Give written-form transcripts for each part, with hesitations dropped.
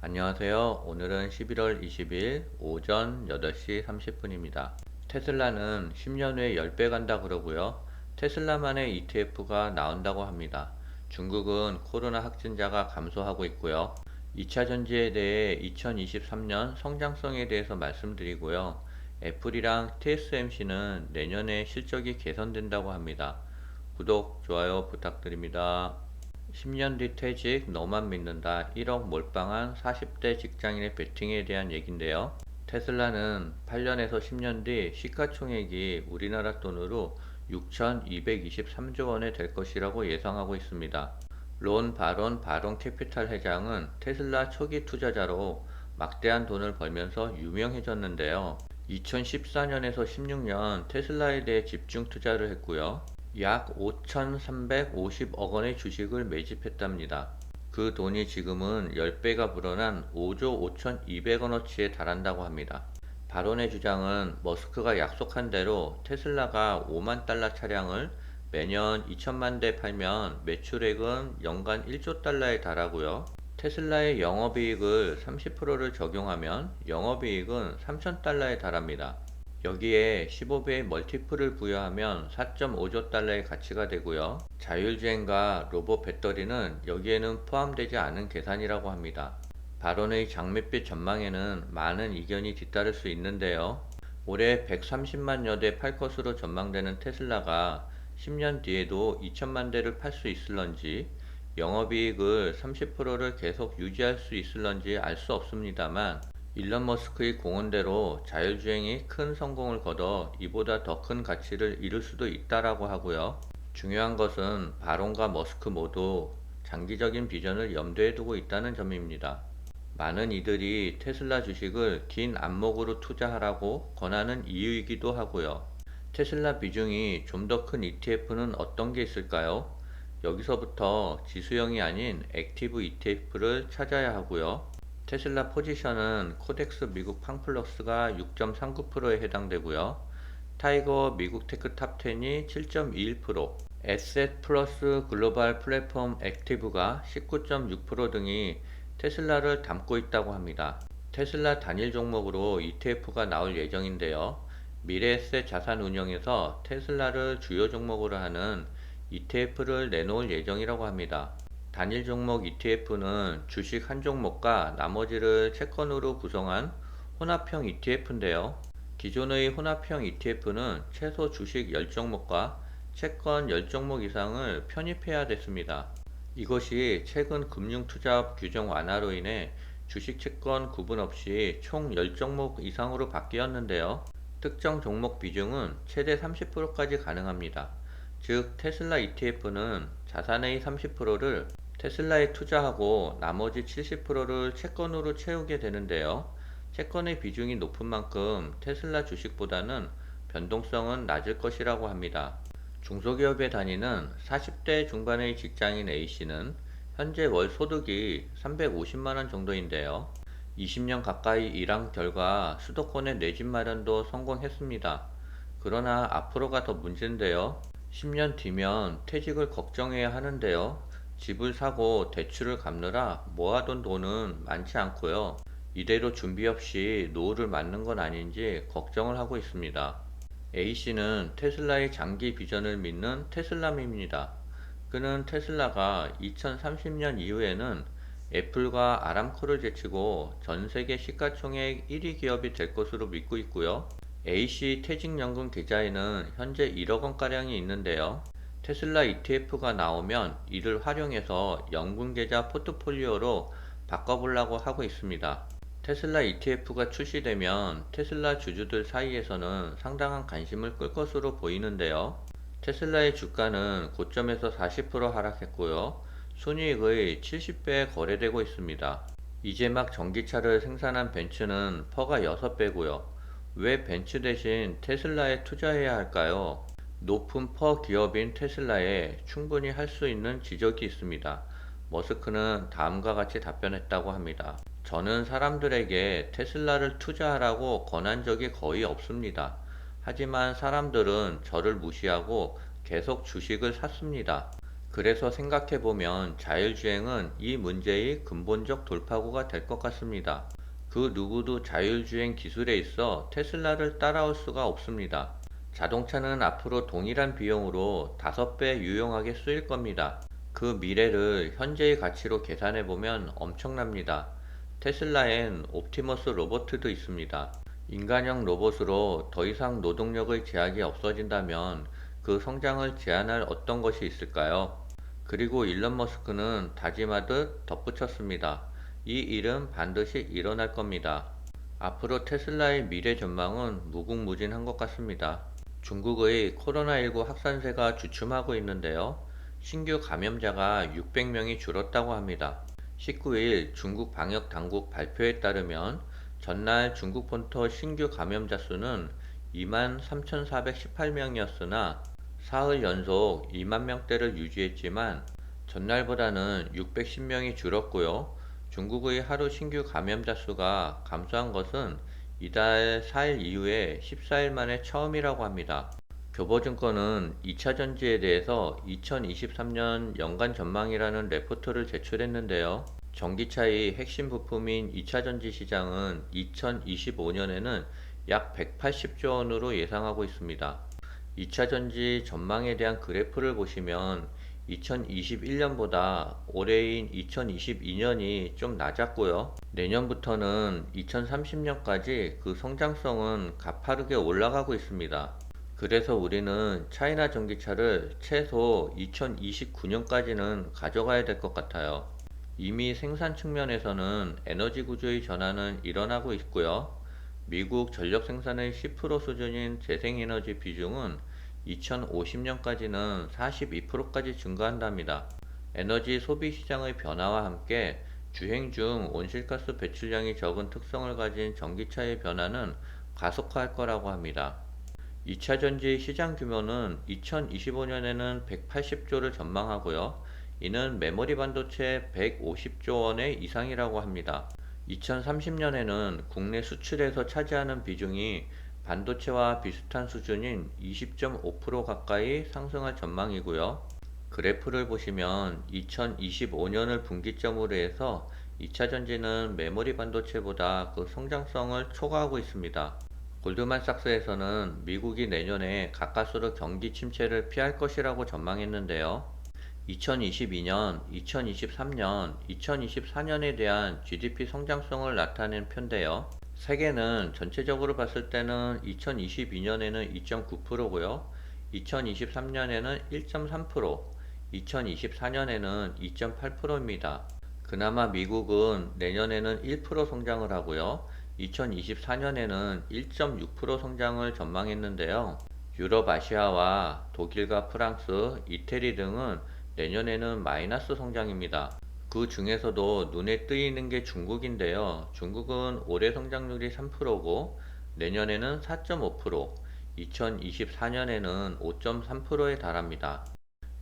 안녕하세요. 오늘은 11월 20일 오전 8시 30분입니다. 테슬라는 10년 후에 10배 간다 그러고요. 테슬라만의 ETF가 나온다고 합니다. 중국은 코로나 확진자가 감소하고 있고요. 2차 전지에 대해 2023년 성장성에 대해서 말씀드리고요. 애플이랑 TSMC는 내년에 실적이 개선된다고 합니다. 구독, 좋아요 부탁드립니다. 10년 뒤 퇴직 너만 믿는다 1억 몰빵한 40대 직장인의 베팅에 대한 얘긴데요. 테슬라는 8년에서 10년 뒤 시가총액이 우리나라 돈으로 6,223조 원에 될 것이라고 예상하고 있습니다. 론 바론 캐피탈 회장은 테슬라 초기 투자자로 막대한 돈을 벌면서 유명해졌는데요. 2014년에서 16년 테슬라에 대해 집중 투자를 했고요. 약 5,350억 원의 주식을 매집했답니다. 그 돈이 지금은 10배가 불어난 5조 5,200원어치에 달한다고 합니다. 바론의 주장은 머스크가 약속한 대로 테슬라가 5만 달러 차량을 매년 2천만 대 팔면 매출액은 연간 1조 달러에 달하고요. 테슬라의 영업이익을 30%를 적용하면 영업이익은 3천 달러에 달합니다. 여기에 15배의 멀티플을 부여하면 4.5조 달러의 가치가 되고요. 자율주행과 로봇 배터리는 여기에는 포함되지 않은 계산이라고 합니다. 바론의 장밋빛 전망에는 많은 이견이 뒤따를 수 있는데요. 올해 130만여 대 팔 것으로 전망되는 테슬라가 10년 뒤에도 2천만 대를 팔 수 있을런지, 영업이익을 30%를 계속 유지할 수 있을런지 알 수 없습니다만, 일론 머스크의 공언대로 자율주행이 큰 성공을 거둬 이보다 더 큰 가치를 이룰 수도 있다라고 하고요. 중요한 것은 바론과 머스크 모두 장기적인 비전을 염두에 두고 있다는 점입니다. 많은 이들이 테슬라 주식을 긴 안목으로 투자하라고 권하는 이유이기도 하고요. 테슬라 비중이 좀 더 큰 ETF는 어떤 게 있을까요? 여기서부터 지수형이 아닌 액티브 ETF를 찾아야 하고요. 테슬라 포지션은 코덱스 미국 팡플러스가 6.39%에 해당되고요. 타이거 미국 테크 탑10이 7.21%, 에셋 플러스 글로벌 플랫폼 액티브가 19.6% 등이 테슬라를 담고 있다고 합니다. 테슬라 단일 종목으로 ETF가 나올 예정인데요. 미래에셋 자산운용에서 테슬라를 주요 종목으로 하는 ETF를 내놓을 예정이라고 합니다. 단일 종목 ETF는 주식 한 종목과 나머지를 채권으로 구성한 혼합형 ETF인데요. 기존의 혼합형 ETF는 최소 주식 10종목과 채권 10종목 이상을 편입해야 됐습니다. 이것이 최근 금융투자업 규정 완화로 인해 주식 채권 구분 없이 총 10종목 이상으로 바뀌었는데요. 특정 종목 비중은 최대 30%까지 가능합니다. 즉 테슬라 ETF는 자산의 30%를 테슬라에 투자하고 나머지 70%를 채권으로 채우게 되는데요. 채권의 비중이 높은 만큼 테슬라 주식보다는 변동성은 낮을 것이라고 합니다. 중소기업에 다니는 40대 중반의 직장인 A씨는 현재 월 소득이 350만원 정도인데요. 20년 가까이 일한 결과 수도권의 내 집 마련도 성공했습니다. 그러나 앞으로가 더 문제인데요. 10년 뒤면 퇴직을 걱정해야 하는데요. 집을 사고 대출을 갚느라 모아둔 돈은 많지 않고요. 이대로 준비 없이 노후를 맞는 건 아닌지 걱정을 하고 있습니다. A씨는 테슬라의 장기 비전을 믿는 테슬라입니다. 그는 테슬라가 2030년 이후에는 애플과 아람코를 제치고 전 세계 시가총액 1위 기업이 될 것으로 믿고 있고요. A씨 퇴직연금 계좌에는 현재 1억 원가량이 있는데요. 테슬라 ETF가 나오면 이를 활용해서 연금 계좌 포트폴리오로 바꿔보려고 하고 있습니다. 테슬라 ETF가 출시되면 테슬라 주주들 사이에서는 상당한 관심을 끌 것으로 보이는데요. 테슬라의 주가는 고점에서 40% 하락했고요. 순이익의 70배에 거래되고 있습니다. 이제 막 전기차를 생산한 벤츠는 퍼가 6배고요. 왜 벤츠 대신 테슬라에 투자해야 할까요? 높은 퍼 기업인 테슬라에 충분히 할 수 있는 지적이 있습니다. 머스크는 다음과 같이 답변했다고 합니다. 저는 사람들에게 테슬라를 투자하라고 권한 적이 거의 없습니다. 하지만 사람들은 저를 무시하고 계속 주식을 샀습니다. 그래서 생각해보면 자율주행은 이 문제의 근본적 돌파구가 될 것 같습니다. 그 누구도 자율주행 기술에 있어 테슬라를 따라올 수가 없습니다. 자동차는 앞으로 동일한 비용으로 5배 유용하게 쓰일 겁니다. 그 미래를 현재의 가치로 계산해보면 엄청납니다. 테슬라엔 옵티머스 로버트도 있습니다. 인간형 로봇으로 더 이상 노동력의 제약이 없어진다면 그 성장을 제한할 어떤 것이 있을까요? 그리고 일론 머스크는 다짐하듯 덧붙였습니다. 이 일은 반드시 일어날 겁니다. 앞으로 테슬라의 미래 전망은 무궁무진한 것 같습니다. 중국의 코로나19 확산세가 주춤하고 있는데요. 신규 감염자가 600명이 줄었다고 합니다. 19일 중국 방역 당국 발표에 따르면 전날 중국 본토 신규 감염자 수는 23,418명이었으나 사흘 연속 2만 명대를 유지했지만 전날보다는 610명이 줄었고요. 중국의 하루 신규 감염자 수가 감소한 것은 이달 4일 이후에 14일 만에 처음이라고 합니다. 교보증권은 2차 전지에 대해서 2023년 연간 전망이라는 레포트를 제출했는데요. 전기차의 핵심 부품인 2차 전지 시장은 2025년에는 약 180조 원으로 예상하고 있습니다. 2차 전지 전망에 대한 그래프를 보시면 2021년보다 올해인 2022년이 좀 낮았고요. 내년부터는 2030년까지 그 성장성은 가파르게 올라가고 있습니다. 그래서 우리는 차이나 전기차를 최소 2029년까지는 가져가야 될 것 같아요. 이미 생산 측면에서는 에너지 구조의 전환은 일어나고 있고요. 미국 전력 생산의 10% 수준인 재생에너지 비중은 2050년까지는 42%까지 증가한답니다. 에너지 소비 시장의 변화와 함께 주행 중 온실가스 배출량이 적은 특성을 가진 전기차의 변화는 가속화할 거라고 합니다. 2차 전지 시장 규모는 2025년에는 180조를 전망하고요. 이는 메모리 반도체 150조 원의 이상이라고 합니다. 2030년에는 국내 수출에서 차지하는 비중이 반도체와 비슷한 수준인 20.5% 가까이 상승할 전망이고요. 그래프를 보시면 2025년을 분기점으로 해서 2차 전지는 메모리 반도체보다 그 성장성을 초과하고 있습니다. 골드만삭스에서는 미국이 내년에 가까스로 경기 침체를 피할 것이라고 전망했는데요. 2022년, 2023년, 2024년에 대한 GDP 성장성을 나타낸 표인데요. 세계는 전체적으로 봤을 때는 2022년에는 2.9%고요. 2023년에는 1.3%, 2024년에는 2.8%입니다. 그나마 미국은 내년에는 1% 성장을 하고요. 2024년에는 1.6% 성장을 전망했는데요. 유럽, 아시아와 독일과 프랑스, 이태리 등은 내년에는 마이너스 성장입니다. 그 중에서도 눈에 띄는 게 중국인데요. 중국은 올해 성장률이 3%고 내년에는 4.5%, 2024년에는 5.3%에 달합니다.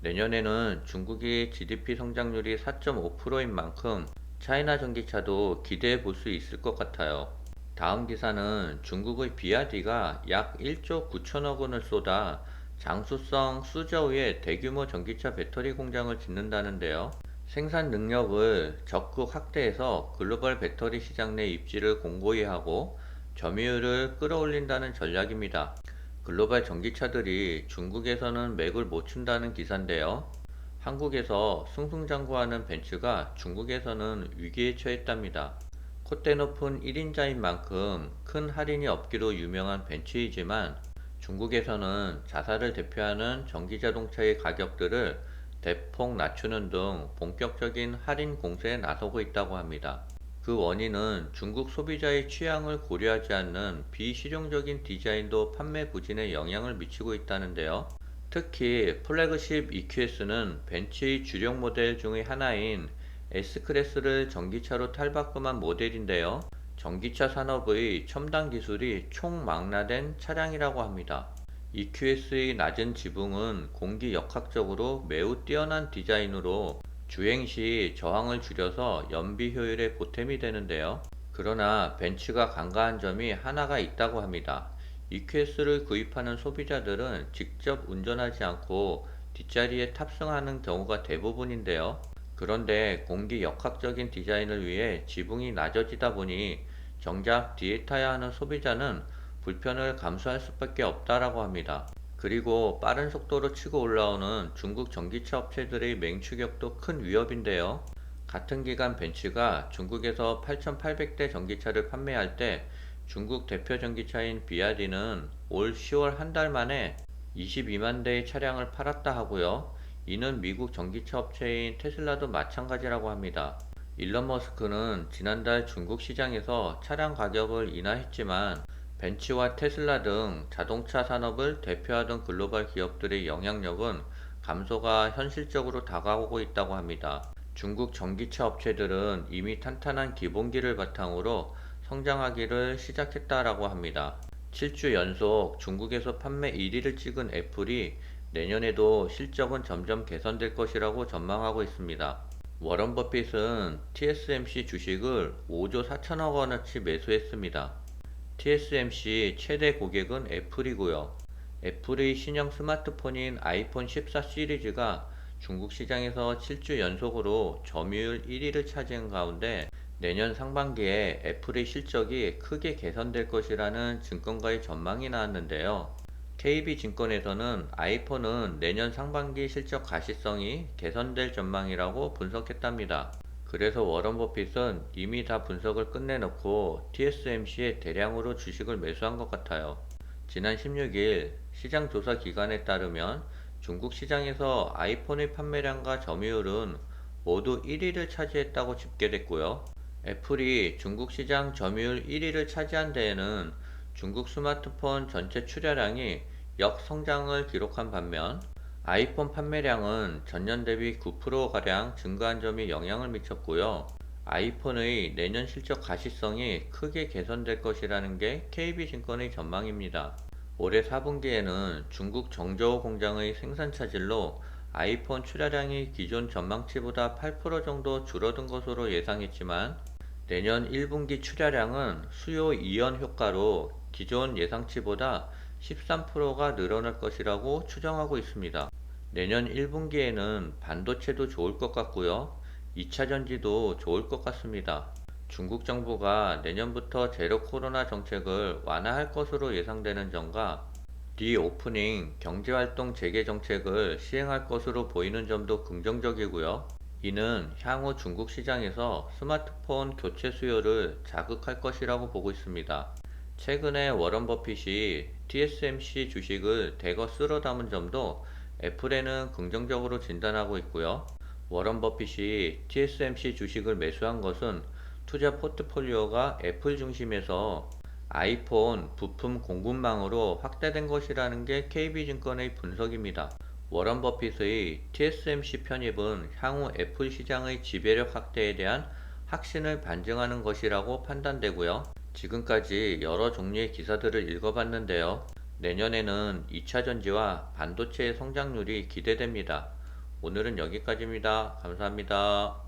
내년에는 중국의 GDP 성장률이 4.5%인 만큼 차이나 전기차도 기대해 볼 수 있을 것 같아요. 다음 기사는 중국의 비아디가 약 1조 9천억 원을 쏟아 장수성 수저우의 대규모 전기차 배터리 공장을 짓는다는데요. 생산 능력을 적극 확대해서 글로벌 배터리 시장 내 입지를 공고히 하고 점유율을 끌어올린다는 전략입니다. 글로벌 전기차들이 중국에서는 맥을 못 춘다는 기사인데요. 한국에서 승승장구하는 벤츠가 중국에서는 위기에 처했답니다. 콧대 높은 1인자인 만큼 큰 할인이 없기로 유명한 벤츠이지만 중국에서는 자사를 대표하는 전기자동차의 가격들을 대폭 낮추는 등 본격적인 할인 공세에 나서고 있다고 합니다. 그 원인은 중국 소비자의 취향을 고려하지 않는 비실용적인 디자인도 판매 부진에 영향을 미치고 있다는데요. 특히 플래그십 EQS는 벤츠의 주력 모델 중의 하나인 S클래스를 전기차로 탈바꿈한 모델인데요. 전기차 산업의 첨단 기술이 총망라된 차량이라고 합니다. EQS의 낮은 지붕은 공기 역학적으로 매우 뛰어난 디자인으로 주행 시 저항을 줄여서 연비 효율에 보탬이 되는데요. 그러나 벤츠가 간과한 점이 하나가 있다고 합니다. EQS를 구입하는 소비자들은 직접 운전하지 않고 뒷자리에 탑승하는 경우가 대부분인데요. 그런데 공기 역학적인 디자인을 위해 지붕이 낮아지다 보니 정작 뒤에 타야 하는 소비자는 불편을 감수할 수밖에 없다라고 합니다. 그리고 빠른 속도로 치고 올라오는 중국 전기차 업체들의 맹추격도 큰 위협인데요. 같은 기간 벤츠가 중국에서 8,800대 전기차를 판매할 때 중국 대표 전기차인 비아디는 올 10월 한 달 만에 22만 대의 차량을 팔았다 하고요. 이는 미국 전기차 업체인 테슬라도 마찬가지라고 합니다. 일론 머스크는 지난달 중국 시장에서 차량 가격을 인하했지만 벤츠와 테슬라 등 자동차 산업을 대표하던 글로벌 기업들의 영향력은 감소가 현실적으로 다가오고 있다고 합니다. 중국 전기차 업체들은 이미 탄탄한 기본기를 바탕으로 성장하기를 시작했다라고 합니다. 7주 연속 중국에서 판매 1위를 찍은 애플이 내년에도 실적은 점점 개선될 것이라고 전망하고 있습니다. 워런 버핏은 TSMC 주식을 5조 4천억 원어치 매수했습니다. TSMC 최대 고객은 애플이고요. 애플의 신형 스마트폰인 아이폰 14 시리즈가 중국 시장에서 7주 연속으로 점유율 1위를 차지한 가운데 내년 상반기에 애플의 실적이 크게 개선될 것이라는 증권가의 전망이 나왔는데요. KB증권에서는 아이폰은 내년 상반기 실적 가시성이 개선될 전망이라고 분석했답니다. 그래서 워런 버핏은 이미 다 분석을 끝내놓고 TSMC에 대량으로 주식을 매수한 것 같아요. 지난 16일 시장 조사 기관에 따르면 중국 시장에서 아이폰의 판매량과 점유율은 모두 1위를 차지했다고 집계됐고요. 애플이 중국 시장 점유율 1위를 차지한 데에는 중국 스마트폰 전체 출하량이 역성장을 기록한 반면 아이폰 판매량은 전년 대비 9%가량 증가한 점이 영향을 미쳤고요. 아이폰의 내년 실적 가시성이 크게 개선될 것이라는 게 KB증권의 전망입니다. 올해 4분기에는 중국 정저우 공장의 생산 차질로 아이폰 출하량이 기존 전망치보다 8% 정도 줄어든 것으로 예상했지만 내년 1분기 출하량은 수요 이연 효과로 기존 예상치보다 13%가 늘어날 것이라고 추정하고 있습니다. 내년 1분기에는 반도체도 좋을 것 같고요. 2차전지도 좋을 것 같습니다. 중국 정부가 내년부터 제로 코로나 정책을 완화할 것으로 예상되는 점과 리오프닝 경제활동 재개 정책을 시행할 것으로 보이는 점도 긍정적이고요. 이는 향후 중국 시장에서 스마트폰 교체 수요를 자극할 것이라고 보고 있습니다. 최근에 워런 버핏이 TSMC 주식을 대거 쓸어 담은 점도 애플에는 긍정적으로 진단하고 있고요. 워런 버핏이 TSMC 주식을 매수한 것은 투자 포트폴리오가 애플 중심에서 아이폰 부품 공급망으로 확대된 것이라는 게 KB증권의 분석입니다. 워런 버핏의 TSMC 편입은 향후 애플 시장의 지배력 확대에 대한 확신을 반증하는 것이라고 판단되고요. 지금까지 여러 종류의 기사들을 읽어봤는데요. 내년에는 2차전지와 반도체의 성장률이 기대됩니다. 오늘은 여기까지입니다. 감사합니다.